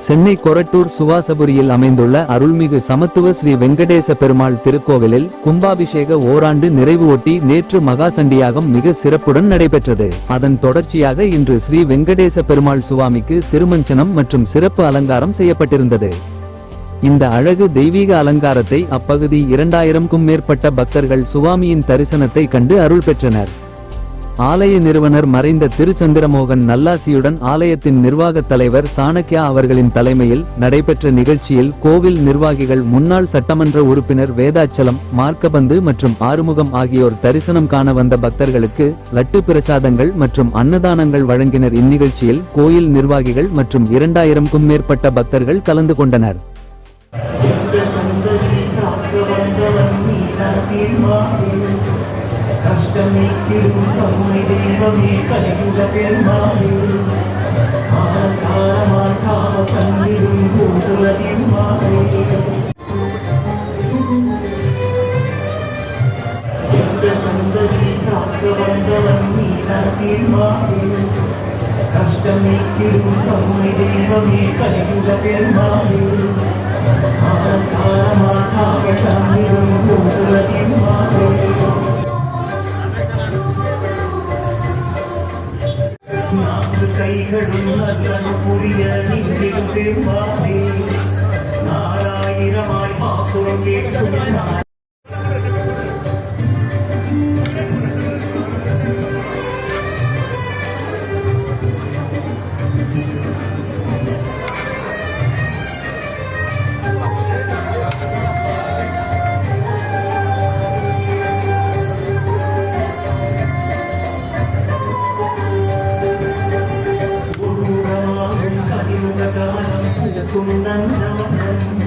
சென்னை கொரட்டூர் சுவாசபுரியில் அமைந்துள்ள அருள்மிகு சமத்துவ ஸ்ரீ வெங்கடேச பெருமாள் திருக்கோவிலில் கும்பாபிஷேக ஓராண்டு நிறைவு ஒட்டி நேற்று மகாசண்டியாகம் மிக சிறப்புடன் நடைபெற்றது. அதன் தொடர்ச்சியாக இன்று ஸ்ரீ வெங்கடேச பெருமாள் சுவாமிக்கு திருமஞ்சனம் மற்றும் சிறப்பு அலங்காரம் செய்யப்பட்டிருந்தது. இந்த அழகு தெய்வீக அலங்காரத்தை அப்பகுதி 2000க்கும் மேற்பட்ட பக்தர்கள் சுவாமியின் தரிசனத்தை கண்டு அருள் பெற்றனர். ஆலய நிறுவனர் மறைந்த திருச்சந்திரமோகன் நல்லாசியுடன் ஆலயத்தின் நிர்வாகத் தலைவர் சாணக்கியா அவர்களின் தலைமையில் நடைபெற்ற நிகழ்ச்சியில் கோவில் நிர்வாகிகள், முன்னாள் சட்டமன்ற உறுப்பினர் வேதாச்சலம், மார்க்கபந்து மற்றும் ஆறுமுகம் ஆகியோர் தரிசனம் காண வந்த பக்தர்களுக்கு லட்டு பிரசாதங்கள் மற்றும் அன்னதானங்கள் வழங்கினர். இந்நிகழ்ச்சியில் கோயில் நிர்வாகிகள் மற்றும் 2000க்கும் மேற்பட்ட பக்தர்கள் கலந்து கொண்டனர். கைகளும் நல்ல புரிய நின்றிடும் பெருமாளே, நாலாயிரமாய் பாசுரம் கேட்கும் Kung